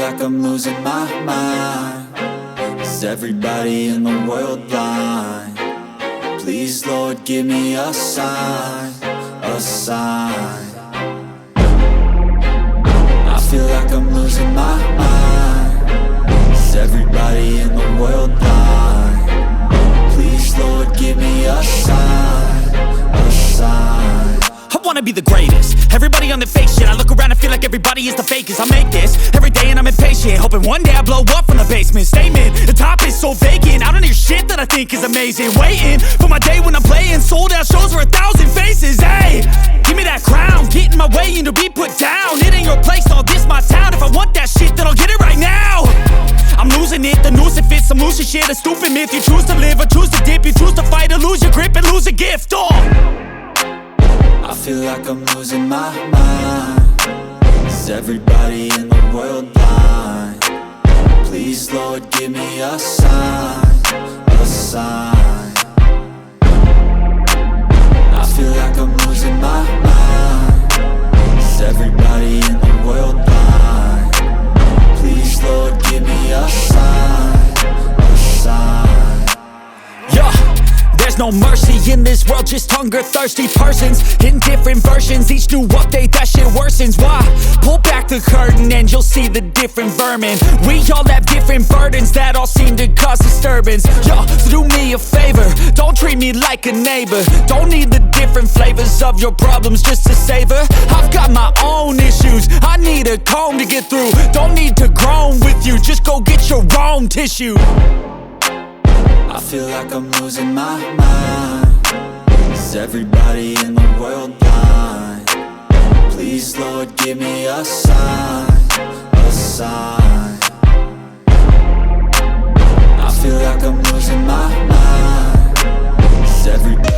like I'm losing my mind. Is everybody in the world blind? Please, Lord, give me a sign, a sign. I feel like I'm losing my mind. Is everybody in the world blind? Please, Lord, give me a sign, a sign. I wanna be the greatest. Everybody on the fake shit. I look around and feel like everybody is the fakest. I make this every day and I'm impatient, hoping one day I blow up from the basement. Statement, the top is so vacant. I don't hear shit that I think is amazing. Waiting for my day when I'm playing sold out shows for 1,000 faces. Hey, give me that crown, get in my way and to be put down. It ain't your place, all this my town. If I want that shit, then I'll get it right now. I'm losing it, the noose it fits. I'm losing shit, a stupid myth. You choose to live or choose to dip. You choose to fight or lose your grip and lose a gift. I feel like I'm losing my mind. Is everybody in the world blind? Please, Lord, give me a sign, a sign. I feel like I'm losing my mind. Is everybody in the world blind? Please, Lord, give me a sign, a sign. Yeah. There's no mercy in this world, just hunger-thirsty persons in different versions. Each new update, that shit worsens. Why? Pull back the curtain and you'll see the different vermin. We all have different burdens that all seem to cause disturbance. Yo, so do me a favor, don't treat me like a neighbor. Don't need the different flavors of your problems just to savor. I've got my own issues, I need a comb to get through. Don't need to groan with you, just go get your own tissue. I feel like I'm losing my mind. Is everybody in the world blind? Please, Lord, give me a sign, a sign. I feel like I'm losing my mind. Is everybody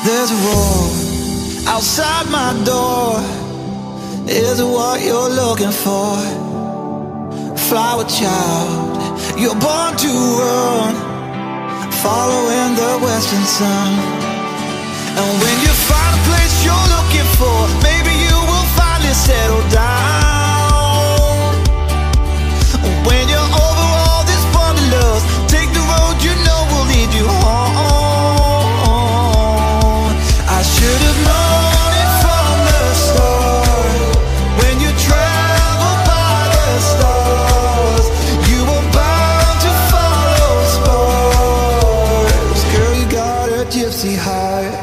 There's a roar outside my door. Is it what you're looking for? Flower child, you're born to run, following the western sun. And when you find a place you're looking for, maybe you will finally settle down. When you're over all this wanderlust, take the road you know will lead you home. I should have known it from the start. When you travel by the stars, you were bound to follow stars. Girl, you got a gypsy heart.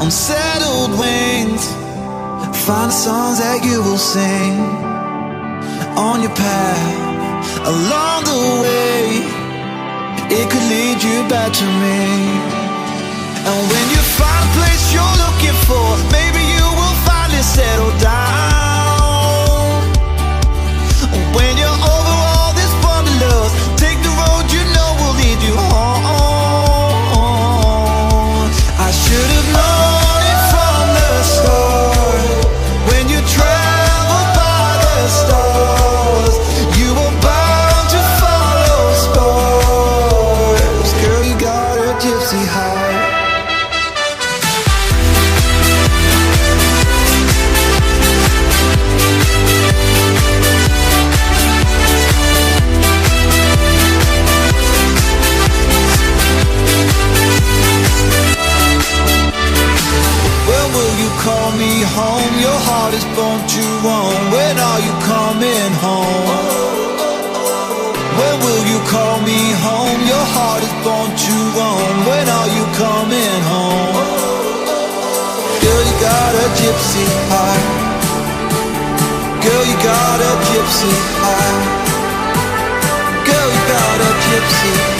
Unsettled wings, find the songs that you will sing on your path along the way. It could lead you back to me. And when you find a place you're looking for, maybe you will finally settle down. When you're over all this wanderlust, take the road you know will lead you home. I should have known it from the start. When you travel by the stars, you were bound to follow stars. Girl, you got a gypsy heart. When will you call me home? Your heart is born to roam. When are you coming home? When will you call me home? Your heart is born to roam. When are you coming home? Girl, you got a gypsy heart. Girl, you got a gypsy heart. Girl, you got a gypsy heart.